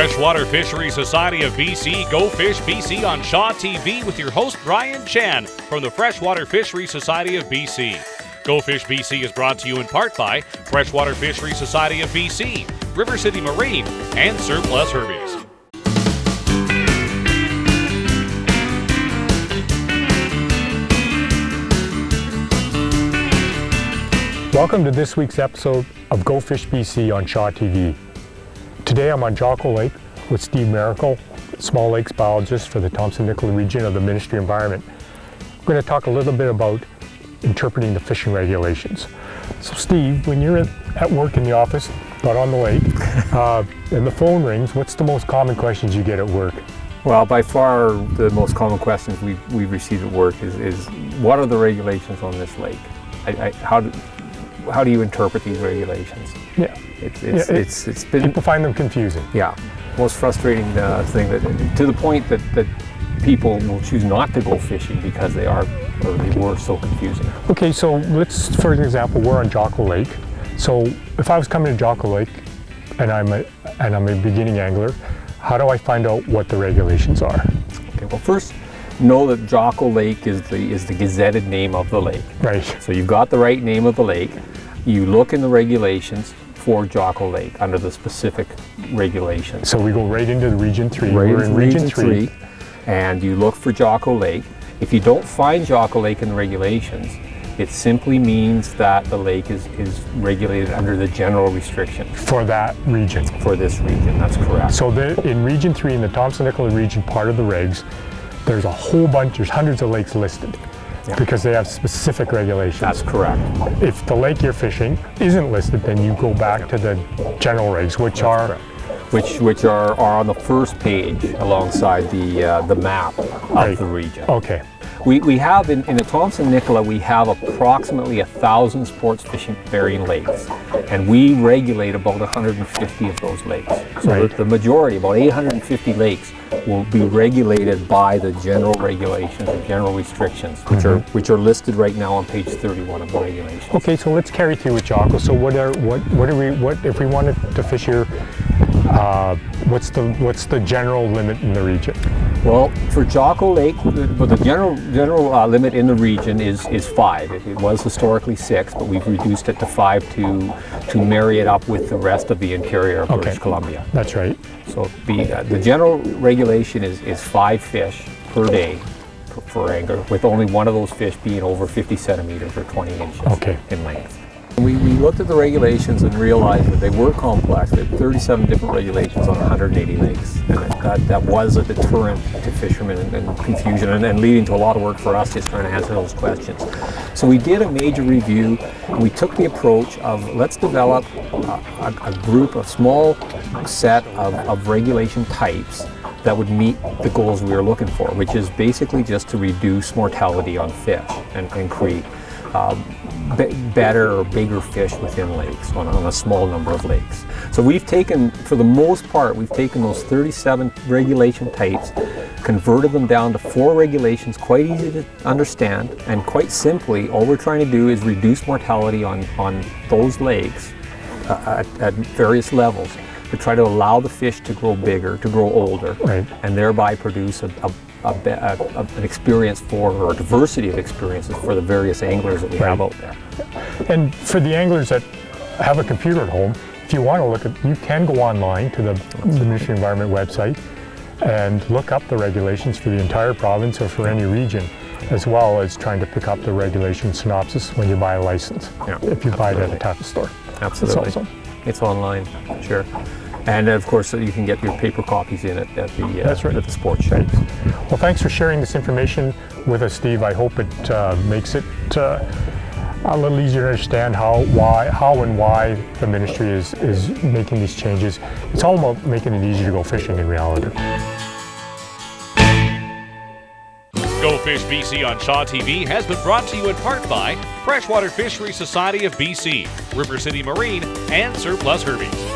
Freshwater Fishery Society of BC, Go Fish BC on Shaw TV with your host Brian Chan from the Freshwater Fishery Society of BC. Go Fish BC is brought to you in part by Freshwater Fishery Society of BC, River City Marine, and Surplus Herbies. Welcome to this week's episode of Go Fish BC on Shaw TV. Today I'm on Jocko Lake with Steve Maricle, small lakes biologist for the Thompson-Nicola region of the Ministry of Environment. We're going to talk a little bit about interpreting the fishing regulations. So Steve, when you're at work in the office, not on the lake, and the phone rings, what's the most common questions you get at work? Well, by far the most common questions we've received at work is what are the regulations on this lake? How do you interpret these regulations? Yeah, it's been, people find them confusing. Yeah, most frustrating thing that to the point that people will choose not to go fishing because they were so confusing. Okay, so let's, for example, we're on Jocko Lake. So if I was coming to Jocko Lake and I'm a beginning angler, how do I find out what the regulations are? Okay, well first, know that Jocko Lake is the gazetted name of the lake. Right. So you've got the right name of the lake. You look in the regulations for Jocko Lake under the specific regulations. So we go right into the Region 3. Right, we're in Region 3. And you look for Jocko Lake. If you don't find Jocko Lake in the regulations, it simply means that the lake is regulated under the general restrictions. For that region. For this region, that's correct. So in Region 3, in the Thompson-Nicola region, part of the regs, there's a whole bunch, there's hundreds of lakes listed because they have specific regulations. That's correct. If the lake you're fishing isn't listed, then you go back to the general regs, which are on the first page alongside the map of the region. Okay. We have in the Thompson-Nicola, we have approximately 1,000 sports fishing bearing lakes, and we regulate about 150 of those lakes. So the majority, about 850 lakes, will be regulated by the general regulations or general restrictions, which are listed right now on page 31 of the regulations. Okay, so let's carry through with Jocko. So what if we wanted to fish here? What's the general limit in the region? Well, for Jocko Lake, the general limit in the region is 5. It was historically 6, but we've reduced it to 5 to marry it up with the rest of the interior of British Columbia. That's right. So the general regulation is 5 fish per day for angler, with only one of those fish being over 50 centimeters or 20 inches in length. We looked at the regulations and realized that they were complex. They had 37 different regulations on 180 lakes, and that was a deterrent to fishermen and confusion, and leading to a lot of work for us just trying to answer those questions. So we did a major review, and we took the approach of let's develop a group, a small set of regulation types that would meet the goals we were looking for, which is basically just to reduce mortality on fish and create better or bigger fish within lakes on a small number of lakes. So we've taken, for the most part, those 37 regulation types, converted them down to 4 regulations, quite easy to understand, and quite simply, all we're trying to do is reduce mortality on those lakes at various levels to try to allow the fish to grow bigger, to grow older, and thereby produce an experience or a diversity of experiences for the various anglers that we have out there. And for the anglers that have a computer at home, if you want to look at, you can go online to the Ministry of Environment website and look up the regulations for the entire province or for any region, as well as trying to pick up the regulation synopsis when you buy a license, if you buy it at a tackle store. Absolutely. It's awesome. It's online, sure. And of course, you can get your paper copies in at the sports shops. Well, thanks for sharing this information with us, Steve. I hope it makes it a little easier to understand how and why the ministry is making these changes. It's all about making it easier to go fishing in reality. Go Fish BC on Shaw TV has been brought to you in part by Freshwater Fishery Society of BC, River City Marine, and Surplus Herbies.